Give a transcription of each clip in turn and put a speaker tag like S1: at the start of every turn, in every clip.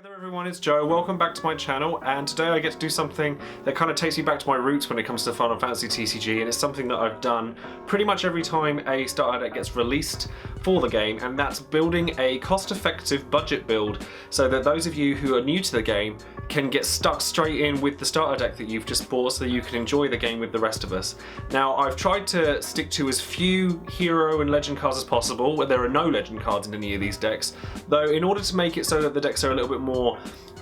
S1: there everyone, it's Joe. Welcome back to my channel, and today I get to do something that kind of takes me back to my roots when it comes to Final Fantasy TCG, and it's something that I've done pretty much every time a starter deck gets released for the game, and that's building a cost-effective budget build so that those of you who are new to the game can get stuck straight in with the starter deck that you've just bought so that you can enjoy the game with the rest of us. Now, I've tried to stick to as few hero and legend cards as possible, where there are no legend cards in any of these decks, though in order to make it so that the decks are a little bit more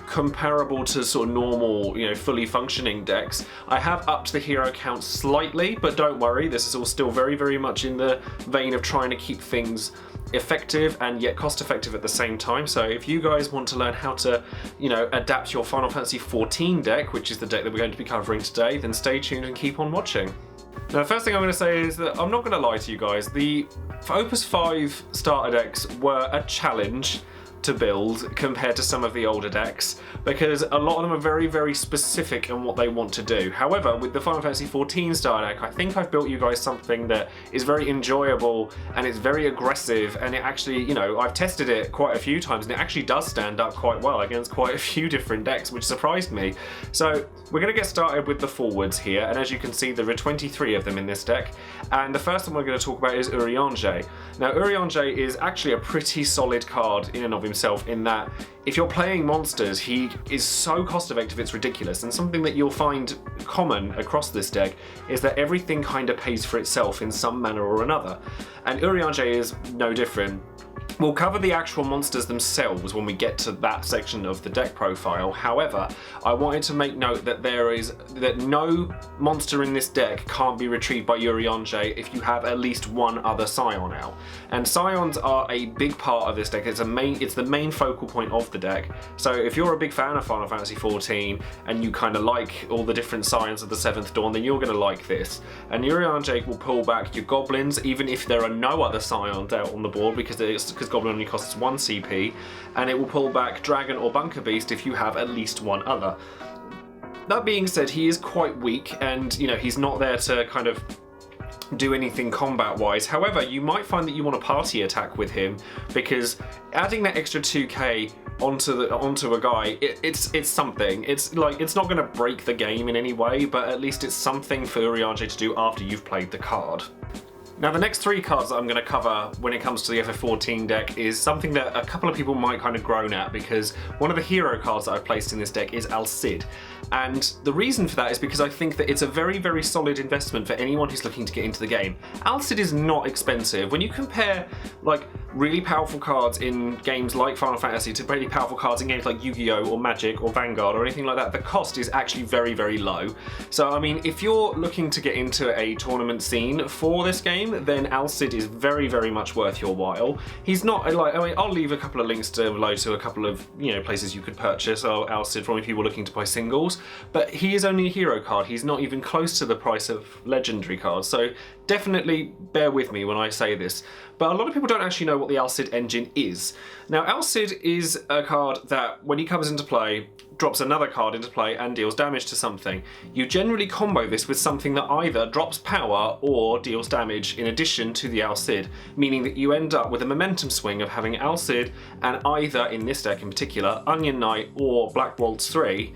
S1: comparable to sort of normal, fully functioning decks, I have upped the hero count slightly, but don't worry, this is all still very, very much in the vein of trying to keep things effective and yet cost effective at the same time. So if you guys want to learn how to, adapt your Final Fantasy XIV deck, which is the deck that we're going to be covering today, then stay tuned and keep on watching. Now, the first thing I'm going to say is that I'm not going to lie to you guys. The Opus V starter decks were a challenge to build compared to some of the older decks, because a lot of them are very, very specific in what they want to do. However, with the Final Fantasy XIV starter deck, I think I've built you guys something that is very enjoyable and it's very aggressive, and it actually, I've tested it quite a few times and it actually does stand up quite well against quite a few different decks, which surprised me. So we're going to get started with the forwards here, and as you can see, there are 23 of them in this deck, and the first one we're going to talk about is Urianger. Now, Urianger is actually a pretty solid card in and of himself, in that if you're playing monsters, he is so cost effective it's ridiculous, and something that you'll find common across this deck is that everything kind of pays for itself in some manner or another, and Urianger is no different. We'll cover the actual monsters themselves when we get to that section of the deck profile. However, I wanted to make note that no monster in this deck can't be retrieved by Urianger if you have at least one other Scion out. And Scions are a big part of this deck. It's the main focal point of the deck. So if you're a big fan of Final Fantasy XIV and you kind of like all the different Scions of the 7th Dawn, then you're going to like this. And Urianger will pull back your goblins even if there are no other Scions out on the board, because Goblin only costs 1 CP, and it will pull back Dragon or Bunker Beast if you have at least one other. That being said, he is quite weak, and he's not there to kind of do anything combat wise. However, you might find that you want a party attack with him, because adding that extra 2k onto a guy, it's something. It's not going to break the game in any way, but at least it's something for Urianger to do after you've played the card. Now, the next 3 cards that I'm going to cover when it comes to the FF14 deck is something that a couple of people might kind of groan at, because one of the hero cards that I've placed in this deck is Al-Cid. And the reason for that is because I think that it's a very, very solid investment for anyone who's looking to get into the game. Al-Cid is not expensive. When you compare really powerful cards in games like Final Fantasy to really powerful cards in games like Yu-Gi-Oh! Or Magic or Vanguard or anything like that, the cost is actually very, very low. So, I mean, if you're looking to get into a tournament scene for this game, then Al-Cid is very, very much worth your while. He's not I'll leave a couple of links below to a couple of places you could purchase Al-Cid from if you were looking to buy singles, but he is only a hero card. He's not even close to the price of legendary cards, so definitely bear with me when I say this. But a lot of people don't actually know what the Al-Cid engine is. Now, Al-Cid is a card that, when he comes into play, drops another card into play and deals damage to something. You generally combo this with something that either drops power or deals damage in addition to the Al-Cid, meaning that you end up with a momentum swing of having Al-Cid and either, in this deck in particular, Onion Knight or Black Waltz 3,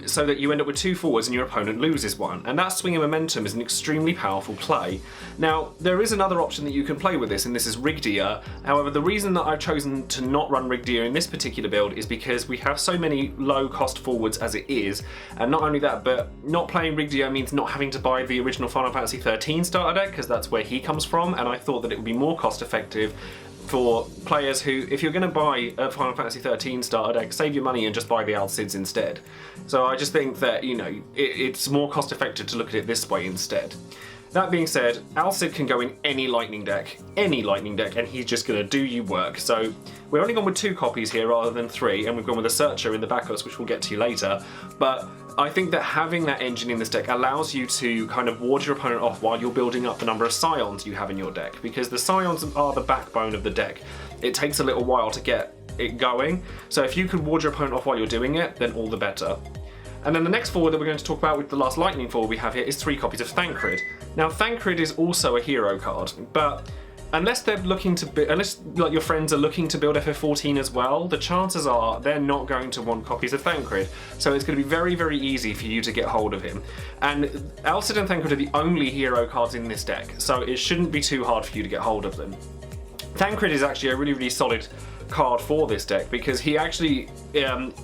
S1: so that you end up with 2 forwards and your opponent loses 1. And that swing of momentum is an extremely powerful play. Now, there is another option that you can play with this, and this is Rigdia. However, the reason that I've chosen to not run Rigdia in this particular build is because we have so many low-cost forwards as it is, and not only that, but not playing Rigdia means not having to buy the original Final Fantasy XIII starter deck, because that's where he comes from, and I thought that it would be more cost-effective for players who, if you're going to buy a Final Fantasy XIII starter deck, save your money and just buy the Al-Cids instead. So I just think that, it's more cost effective to look at it this way instead. That being said, Al-Cid can go in any lightning deck, and he's just going to do you work. So we're only gone with 2 copies here rather than 3, and we've gone with a Searcher in the backups, which we'll get to later. But I think that having that engine in this deck allows you to kind of ward your opponent off while you're building up the number of Scions you have in your deck, because the Scions are the backbone of the deck. It takes a little while to get it going, so if you can ward your opponent off while you're doing it, then all the better. And then the next forward that we're going to talk about with the last lightning forward we have here is 3 copies of Thancred. Now, Thancred is also a hero card, but unless they're looking to unless like your friends are looking to build FF14 as well, the chances are they're not going to want copies of Thancred. So it's going to be very, very easy for you to get hold of him. And Alcid and Thancred are the only hero cards in this deck, so it shouldn't be too hard for you to get hold of them. Thancred is actually a really, really solid card for this deck because he actually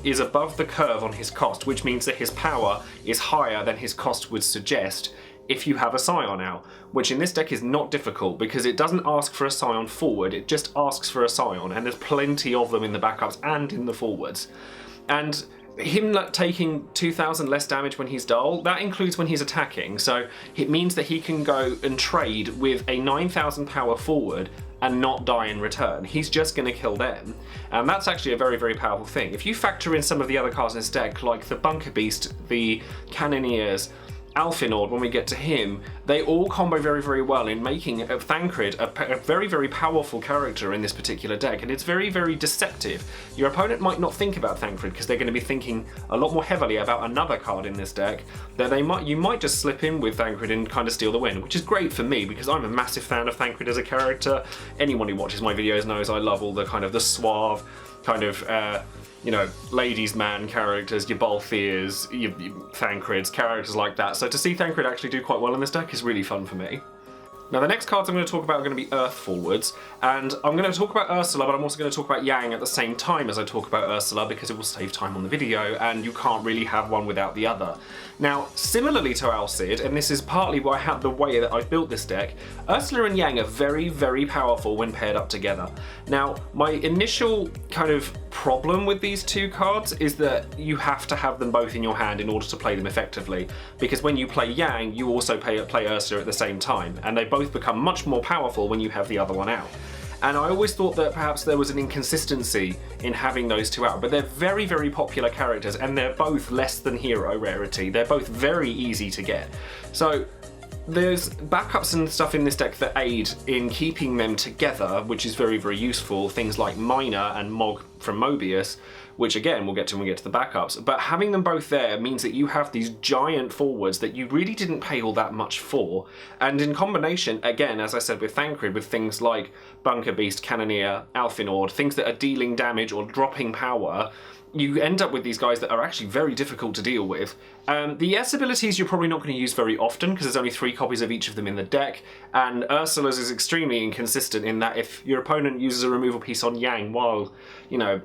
S1: is above the curve on his cost, which means that his power is higher than his cost would suggest if you have a Scion out, which in this deck is not difficult because it doesn't ask for a Scion forward, it just asks for a Scion, and there's plenty of them in the backups and in the forwards. And him taking 2,000 less damage when he's dull, that includes when he's attacking, so it means that he can go and trade with a 9,000 power forward and not die in return. He's just going to kill them. And that's actually a very, very powerful thing. If you factor in some of the other cards in this deck, like the Bunker Beast, the Cannoneers, Alfinord, when we get to him, they all combo very, very well in making Thancred a very, very powerful character in this particular deck, and it's very, very deceptive. Your opponent might not think about Thancred because they're going to be thinking a lot more heavily about another card in this deck that you might just slip in with Thancred and kind of steal the win, which is great for me because I'm a massive fan of Thancred as a character. Anyone who watches my videos knows I love all the kind of the suave kind of you know, ladies' man characters, your Balthiers, your Thancreds, characters like that. So to see Thancred actually do quite well in this deck is really fun for me. Now the next cards I'm going to talk about are going to be Earth forwards, and I'm going to talk about Ursula, but I'm also going to talk about Yang at the same time as I talk about Ursula because it will save time on the video, and you can't really have one without the other. Now, similarly to Alcid, and this is partly why I have the way that I've built this deck, Ursula and Yang are very, very powerful when paired up together. Now, my initial kind of problem with these two cards is that you have to have them both in your hand in order to play them effectively, because when you play Yang, you also play Ursula at the same time, and they both become much more powerful when you have the other one out. And I always thought that perhaps there was an inconsistency in having those two out, but they're very, very popular characters, and they're both less than hero rarity. They're both very easy to get. So there's backups and stuff in this deck that aid in keeping them together, which is very, very useful. Things like Miner and Mog from Mobius, which again we'll get to when we get to the backups. But having them both there means that you have these giant forwards that you really didn't pay all that much for. And in combination, again, as I said with Thancred, with things like Bunker Beast, Cannoneer, Alfinord, things that are dealing damage or dropping power, you end up with these guys that are actually very difficult to deal with. The S abilities you're probably not going to use very often because there's only 3 copies of each of them in the deck, and Ursula's is extremely inconsistent in that if your opponent uses a removal piece on Yang while, you know,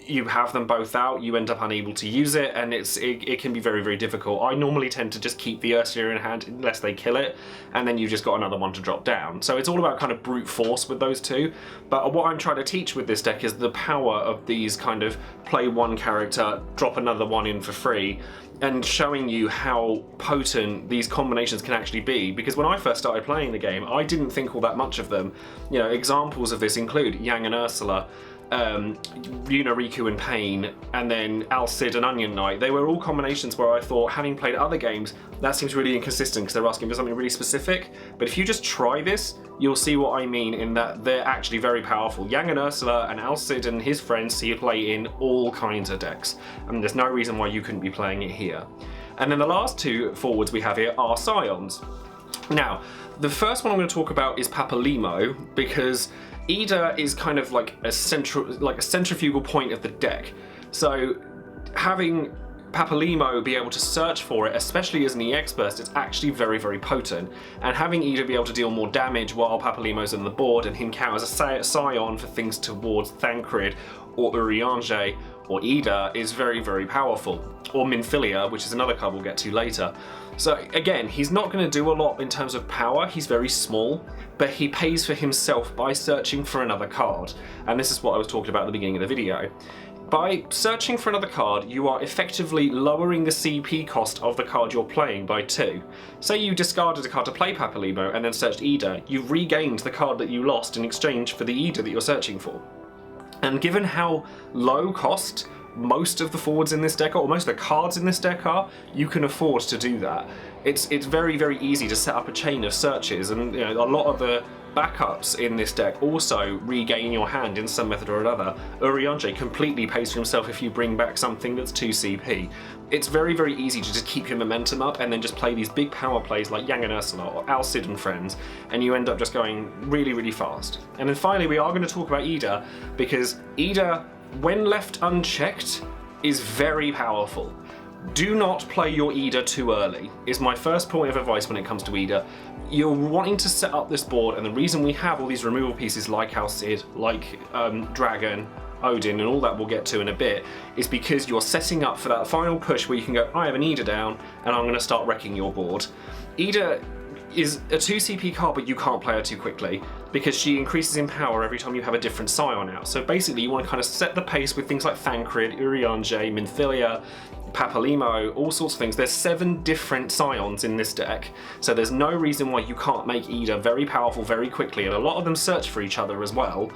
S1: you have them both out, you end up unable to use it, and it can be very, very difficult. I normally tend to just keep the Ursula in hand unless they kill it, and then you've just got another one to drop down. So it's all about kind of brute force with those two. But what I'm trying to teach with this deck is the power of these kind of play one character, drop another one in for free, and showing you how potent these combinations can actually be. Because when I first started playing the game, I didn't think all that much of them. You know, examples of this include Yang and Ursula, Riku and Pain, and then Alcid and Onion Knight. They were all combinations where I thought, having played other games, that seems really inconsistent because they're asking for something really specific. But if you just try this, you'll see what I mean in that they're actually very powerful. Yang and Ursula and Alcid and his friends see you play in all kinds of decks, and there's no reason why you couldn't be playing it here. And then the last 2 forwards we have here are Scions. Now, the first one I'm going to talk about is Papalymo, because Ida is kind of like a centrifugal point of the deck. So having Papalymo be able to search for it, especially as an EX burst, it's actually very, very potent. And having Ida be able to deal more damage while Papalymo's on the board and him count as a Scion for things towards Thancred or Urianger or Ida is very, very powerful. Or Minfilia, which is another card we'll get to later. So again, he's not going to do a lot in terms of power, he's very small, but he pays for himself by searching for another card. And this is what I was talking about at the beginning of the video. By searching for another card, you are effectively lowering the CP cost of the card you're playing by 2. Say you discarded a card to play Papalymo and then searched Ida, you've regained the card that you lost in exchange for the Ida that you're searching for. And given how low cost most of the forwards in this deck are, or most of the cards in this deck are, you can afford to do that. It's very, very easy to set up a chain of searches, and you know, a lot of the backups in this deck also regain your hand in some method or another. Urianger completely pays for himself if you bring back something that's 2 CP. It's very, very easy to just keep your momentum up and then just play these big power plays like Yang and Ysh'tola or Alcid and friends, and you end up just going really, really fast. And then finally, we are going to talk about Ida, because Ida, when left unchecked, is very powerful. Do not play your Ida too early, is my first point of advice when it comes to Ida. You're wanting to set up this board, and the reason we have all these removal pieces like Alcid, like Dragon, Odin, and all that we'll get to in a bit, is because you're setting up for that final push where you can go, I have an Ida down, and I'm going to start wrecking your board. Ida is a 2 CP card, but you can't play her too quickly because she increases in power every time you have a different Scion out. So basically you want to kind of set the pace with things like Thancred, Urianger, Minfilia, Papalymo, all sorts of things. There's 7 different Scions in this deck, so there's no reason why you can't make Ida very powerful very quickly, and a lot of them search for each other as well.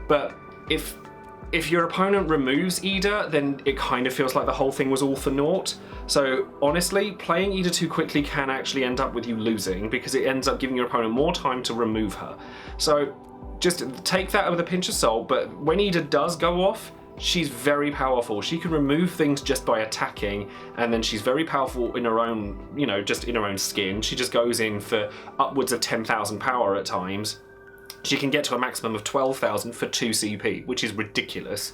S1: But if your opponent removes Ida, then it kind of feels like the whole thing was all for naught. So honestly, playing Ida too quickly can actually end up with you losing, because it ends up giving your opponent more time to remove her. So just take that with a pinch of salt, but when Ida does go off, she's very powerful. She can remove things just by attacking, and then she's very powerful in her own, you know, just in her own skin. She just goes in for upwards of 10,000 power at times. She can get to a maximum of 12,000 for 2 CP, which is ridiculous.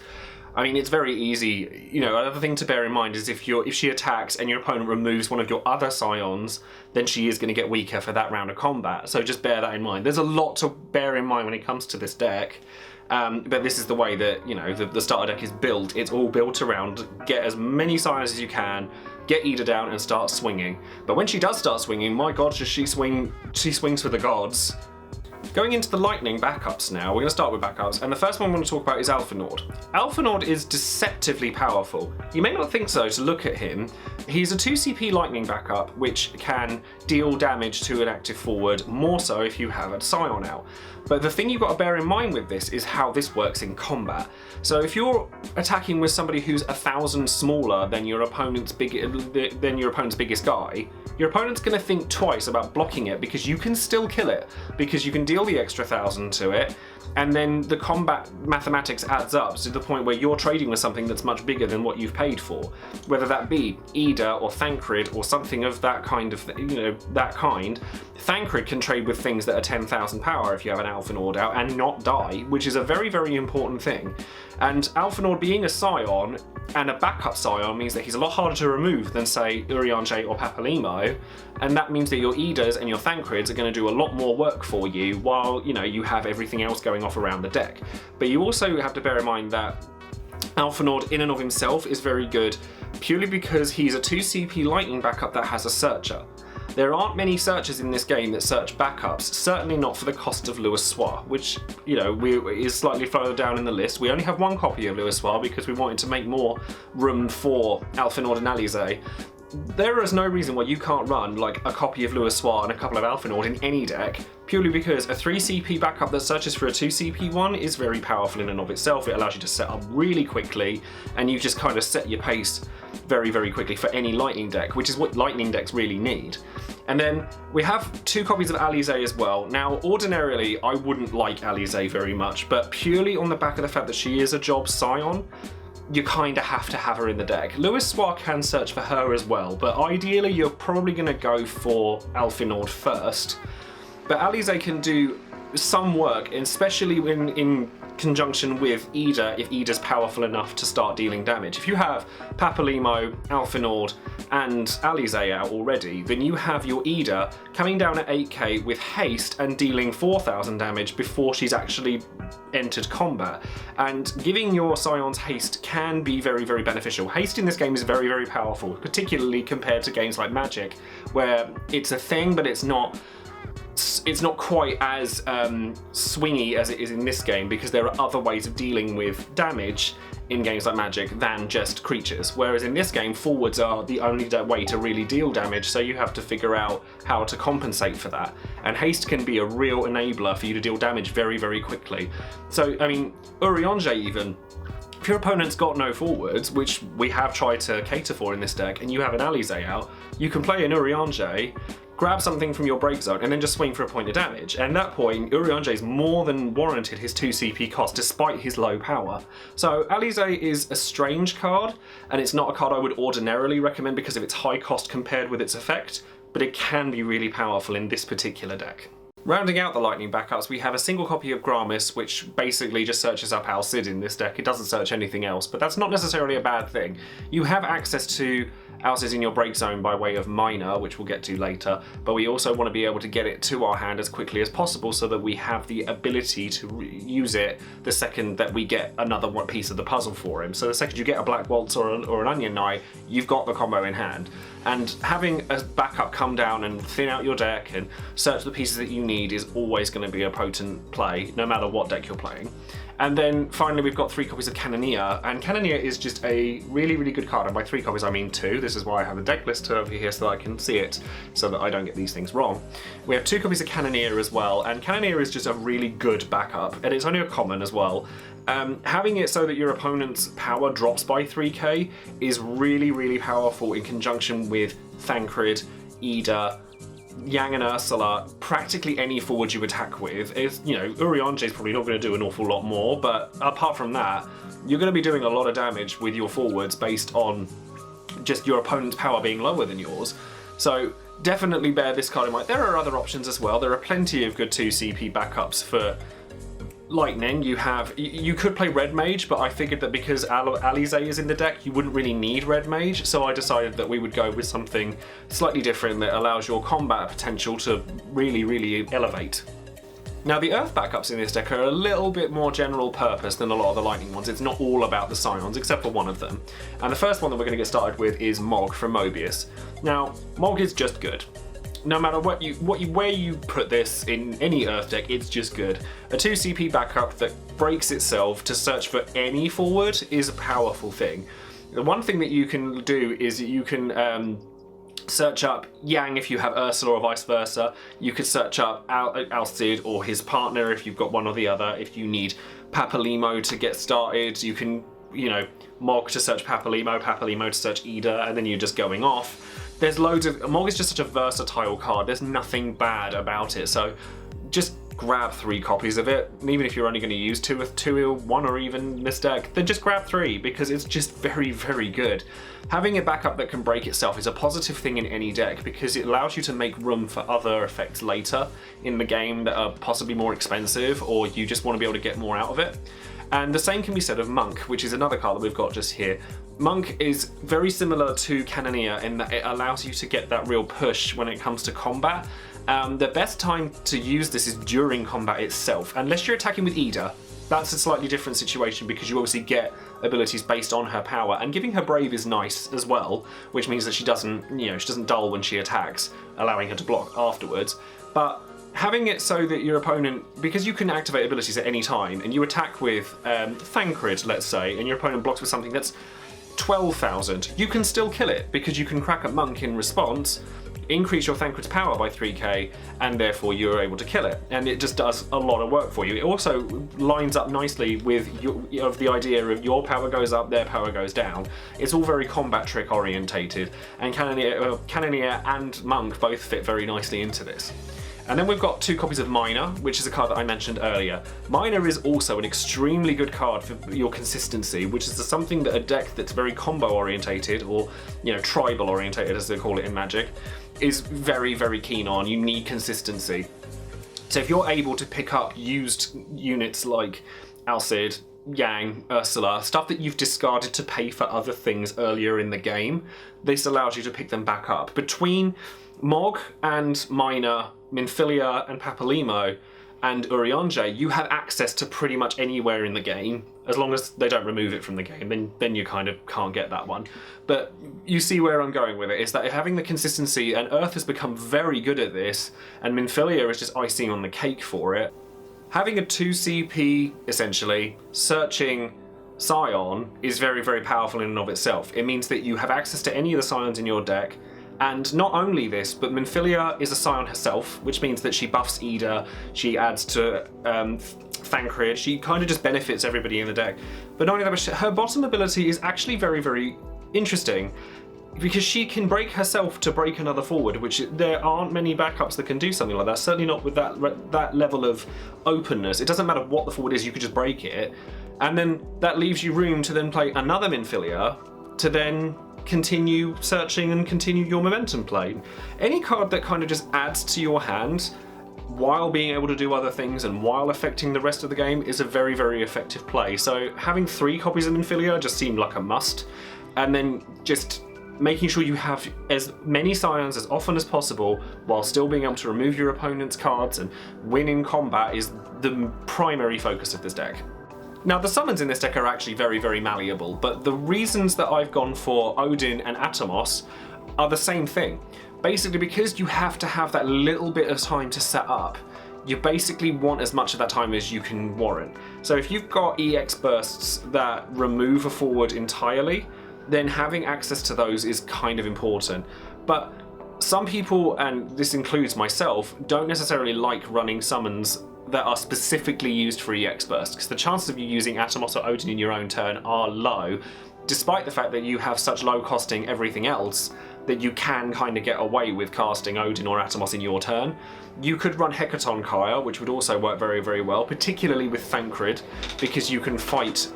S1: I mean, it's very easy. You know, another thing to bear in mind is if she attacks and your opponent removes one of your other Scions, then she is going to get weaker for that round of combat. So just bear that in mind. There's a lot to bear in mind when it comes to this deck. But this is the way that, you know, the starter deck is built. It's all built around get as many Scions as you can, get Ida down and start swinging. But when she does start swinging, my god, does she swings for the gods. Going into the lightning backups now, we're going to start with backups, and the first one I want to talk about is Alphinaud. Alphinaud is deceptively powerful. You may not think so to look at him. He's a 2 CP lightning backup, which can deal damage to an active forward, more so if you have a Scion out. But the thing you've got to bear in mind with this is how this works in combat. So if you're attacking with somebody who's 1,000 smaller than your opponent's biggest guy, your opponent's going to think twice about blocking it, because you can still kill it, because you can deal the extra 1,000 to it, and then the combat mathematics adds up to the point where you're trading with something that's much bigger than what you've paid for, whether that be Ida or Thancred or something of that kind of, you know, that kind. Thancred can trade with things that are 10,000 power if you have an Alphinaud out and not die, which is a very, very important thing. And Alphinaud being a Scion and a backup Scion means that he's a lot harder to remove than, say, Urianger or Papalymo, and that means that your Idas and your Thancreds are going to do a lot more work for you while, you know, you have everything else going off around the deck. But you also have to bear in mind that Alphinaud in and of himself is very good purely because he's a 2 CP lightning backup that has a searcher. There aren't many searchers in this game that search backups, certainly not for the cost of Joesephyr, which, you know, is slightly further down in the list. We only have 1 copy of Joesephyr because we wanted to make more room for Alphinaud and Alizé. There is no reason why you can't run like a copy of Joesephyr and a couple of Alphinaud in any deck, purely because a 3 CP backup that searches for a 2 CP one is very powerful in and of itself. It allows you to set up really quickly, and you just kind of set your pace very, very quickly for any lightning deck, which is what lightning decks really need. And then we have 2 copies of Alizé as well. Now, ordinarily, I wouldn't like Alizé very much, but purely on the back of the fact that she is a job Scion, you kind of have to have her in the deck. Joesephyr can search for her as well, but ideally you're probably going to go for Alphinaud first. But Alizé can do some work, especially when in conjunction with Ida, if Ida's powerful enough to start dealing damage. If you have Papalymo, Alphinaud, and Alizé out already, then you have your Ida coming down at 8k with haste and dealing 4,000 damage before she's actually entered combat. And giving your Scions haste can be very, very beneficial. Haste in this game is very, very powerful, particularly compared to games like Magic, where it's a thing, but it's not quite as swingy as it is in this game, because there are other ways of dealing with damage in games like Magic than just creatures, whereas in this game forwards are the only way to really deal damage, so you have to figure out how to compensate for that, and haste can be a real enabler for you to deal damage very, very quickly. So I mean, Urianger even, if your opponent's got no forwards, which we have tried to cater for in this deck, and you have an Alizé out, you can play an Urianger, grab something from your break zone, and then just swing for a point of damage. And at that point, Urianger's more than warranted his 2 CP cost despite his low power. So Alisaie is a strange card, and it's not a card I would ordinarily recommend because of its high cost compared with its effect, but it can be really powerful in this particular deck. Rounding out the lightning backups, we have a single copy of Gramis, which basically just searches up Al Cid in this deck. It doesn't search anything else, but that's not necessarily a bad thing. You have access to Al Cid in your break zone by way of Miner, which we'll get to later, but we also want to be able to get it to our hand as quickly as possible so that we have the ability to use it the second that we get another one piece of the puzzle for him. So the second you get a Black Waltz or an Onion Knight, you've got the combo in hand. And having a backup come down and thin out your deck and search the pieces that you need is always going to be a potent play, no matter what deck you're playing. And then finally we've got 3 copies of Cannoneer, and Cannoneer is just a really, really good card, and by 3 copies I mean 2. This is why I have a deck list over here so that I can see it, so that I don't get these things wrong. We have 2 copies of Cannoneer as well, and Cannoneer is just a really good backup, and it's only a common as well. Having it so that your opponent's power drops by 3k is really, really powerful in conjunction with Thancred, Ida, Yang and Ysh'tola, practically any forward you attack with. Urianger's probably not going to do an awful lot more, but apart from that, you're going to be doing a lot of damage with your forwards based on just your opponent's power being lower than yours. So definitely bear this card in mind. There are other options as well. There are plenty of good 2 CP backups for Lightning. You could play Red Mage, but I figured that because Alisaie is in the deck, you wouldn't really need Red Mage, so I decided that we would go with something slightly different that allows your combat potential to really, really elevate. Now the Earth backups in this deck are a little bit more general purpose than a lot of the Lightning ones. It's not all about the Scions, except for one of them. And the first one that we're going to get started with is Mog from Mobius. Now, Mog is just good. No matter where you put this in any Earth deck, it's just good. A 2 CP backup that breaks itself to search for any forward is a powerful thing. The one thing that you can do is you can search up Yang if you have Ursula or vice versa. You could search up Al Cid or his partner if you've got one or the other. If you need Papalymo to get started, you can, Mog to search Papalymo to search Ida, and then you're just going off. There's loads of... Mog is just such a versatile card. There's nothing bad about it. So just grab 3 copies of it. And even if you're only going to use 2 or 1 or even this deck, then just grab 3 because it's just very, very good. Having a backup that can break itself is a positive thing in any deck because it allows you to make room for other effects later in the game that are possibly more expensive, or you just want to be able to get more out of it. And the same can be said of Monk, which is another card that we've got just here. Monk is very similar to Cannoneer in that it allows you to get that real push when it comes to combat. The best time to use this is during combat itself, unless you're attacking with Ida. That's a slightly different situation because you obviously get abilities based on her power, and giving her Brave is nice as well, which means that she doesn't dull when she attacks, allowing her to block afterwards. But having it so that your opponent, because you can activate abilities at any time, and you attack with Thancred, let's say, and your opponent blocks with something that's 12,000, you can still kill it because you can crack a Monk in response, increase your Thancred's power by 3k, and therefore you're able to kill it. And it just does a lot of work for you. It also lines up nicely with the idea of your power goes up, their power goes down. It's all very combat trick orientated, and Cannoneer and Monk both fit very nicely into this. And then we've got 2 copies of Miner, which is a card that I mentioned earlier. Miner is also an extremely good card for your consistency, which is something that a deck that's very combo orientated, or tribal orientated as they call it in Magic, is very, very keen on. You need consistency. So if you're able to pick up used units like Al Cid, Yang, Ursula, stuff that you've discarded to pay for other things earlier in the game, this allows you to pick them back up. Between Mog and Miner, Minfilia and Papalymo and Urianger, you have access to pretty much anywhere in the game, as long as they don't remove it from the game, then you kind of can't get that one. But you see where I'm going with it, is that having the consistency, and Earth has become very good at this, and Minfilia is just icing on the cake for it. Having a 2 CP, essentially, searching Scion is very, very powerful in and of itself. It means that you have access to any of the Scions in your deck. And not only this, but Minfilia is a Scion herself, which means that she buffs Ida, she adds to Thancred, she kind of just benefits everybody in the deck. But not only that, but her bottom ability is actually very, very interesting. because she can break herself to break another forward, which there aren't many backups that can do something like that, certainly not with that level of openness. It doesn't matter what the forward is, you could just break it, and then that leaves you room to then play another Minfilia to then continue searching and continue your momentum play. Any card that kind of just adds to your hand while being able to do other things and while affecting the rest of the game is a very, very effective play. So having 3 copies of Minfilia just seemed like a must, and then just making sure you have as many Scions as often as possible while still being able to remove your opponent's cards and win in combat is the primary focus of this deck. Now, the summons in this deck are actually very, very malleable, but the reasons that I've gone for Odin and Atomos are the same thing. Basically, because you have to have that little bit of time to set up, you basically want as much of that time as you can warrant. So if you've got EX bursts that remove a forward entirely, then having access to those is kind of important. But some people, and this includes myself, don't necessarily like running summons that are specifically used for EX burst, because the chances of you using Atomos or Odin in your own turn are low, despite the fact that you have such low costing everything else that you can kind of get away with casting Odin or Atomos in your turn. You could run Hecaton which would also work very, very well, particularly with Thancred, because you can fight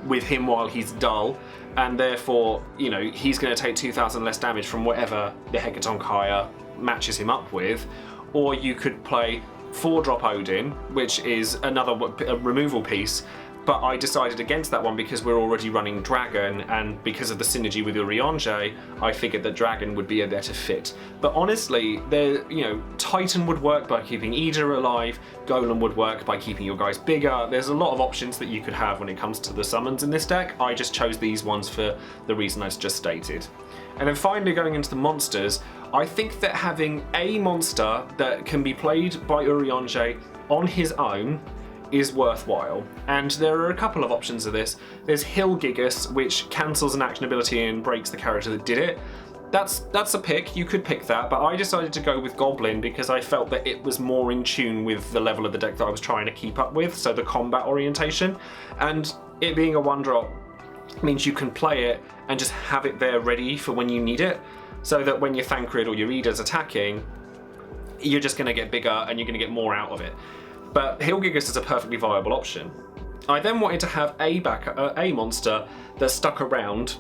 S1: with him while he's dull, and therefore, you know, he's going to take 2,000 less damage from whatever the Hecaton matches him up with. Or you could play 4-drop Odin, which is another removal piece, but I decided against that one because we're already running Dragon, and because of the synergy with Urianger, I figured that Dragon would be a better fit. But honestly, Titan would work by keeping Ida alive, Golem would work by keeping your guys bigger. There's a lot of options that you could have when it comes to the summons in this deck. I just chose these ones for the reason I just stated. And then finally, going into the monsters, I think that having a monster that can be played by Urianger on his own is worthwhile, and there are a couple of options of this. There's Hill Gigas, which cancels an action ability and breaks the character that did it. That's a pick, you could pick that, but I decided to go with Goblin because I felt that it was more in tune with the level of the deck that I was trying to keep up with, so the combat orientation, and it being a 1-drop means you can play it and just have it there ready for when you need it, so that when your Thancred or your Ida's attacking, you're just going to get bigger and you're going to get more out of it. But Hill Gigas is a perfectly viable option. I then wanted to have a monster that stuck around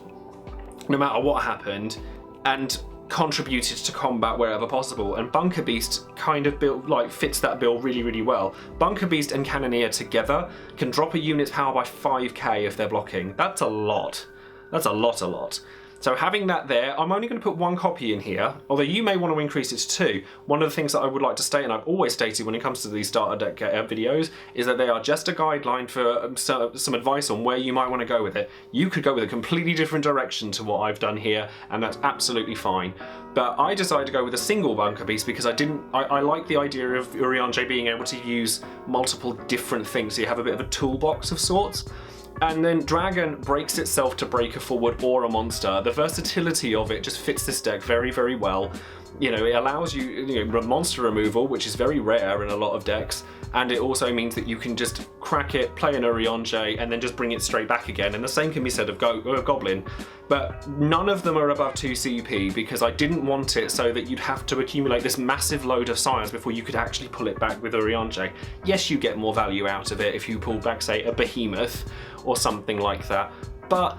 S1: no matter what happened and contributed to combat wherever possible, and Bunker Beast kind of fits that bill really, really well. Bunker Beast and Cannoneer together can drop a unit's power by 5k if they're blocking. That's a lot. That's a lot. So having that there, I'm only going to put 1 copy in here, although you may want to increase it to 2. One of the things that I would like to state, and I've always stated when it comes to these starter deck videos, is that they are just a guideline for some advice on where you might want to go with it. You could go with a completely different direction to what I've done here, and that's absolutely fine. But I decided to go with a single Bunker Beast because I like the idea of Urianger being able to use multiple different things, so you have a bit of a toolbox of sorts. And then Dragon breaks itself to break a forward or a monster. The versatility of it just fits this deck very, very well. It allows you, monster removal, which is very rare in a lot of decks, and it also means that you can just crack it, play an Urianger, and then just bring it straight back again. And the same can be said of Goblin, but none of them are above 2 CP because I didn't want it so that you'd have to accumulate this massive load of Scions before you could actually pull it back with Urianger. Yes, you get more value out of it if you pull back, say, a Behemoth or something like that, but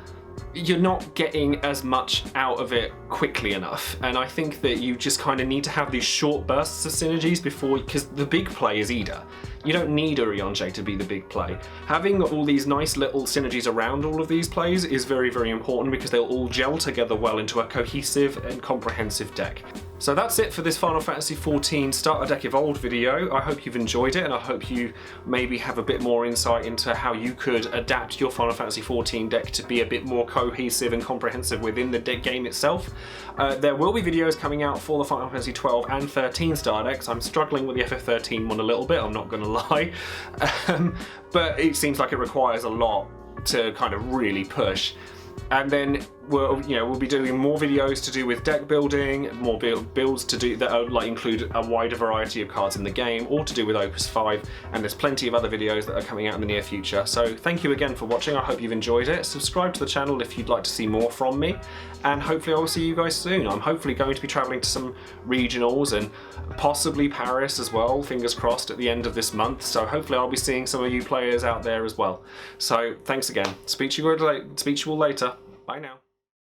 S1: you're not getting as much out of it quickly enough, and I think that you just kind of need to have these short bursts of synergies because the big play is Ida. You don't need Urianger to be the big play. Having all these nice little synergies around all of these plays is very, very important because they'll all gel together well into a cohesive and comprehensive deck. So that's it for this Final Fantasy XIV Starter Deck Evolved video. I hope you've enjoyed it, and I hope you maybe have a bit more insight into how you could adapt your Final Fantasy XIV deck to be a bit more cohesive and comprehensive within the deck game itself. There will be videos coming out for the Final Fantasy XII and XIII Starter Decks. I'm struggling with the FF13 one a little bit, I'm not going to lie, but it seems like it requires a lot to kind of really push. And then we'll be doing more videos to do with deck building, more builds to do that are, like, include a wider variety of cards in the game, all to do with Opus V, and there's plenty of other videos that are coming out in the near future. So thank you again for watching. I hope you've enjoyed it. Subscribe to the channel if you'd like to see more from me, and hopefully I will see you guys soon. I'm hopefully going to be traveling to some regionals and possibly Paris as well, fingers crossed, at the end of this month. So hopefully I'll be seeing some of you players out there as well. So thanks again. Speak to you all later. Bye now.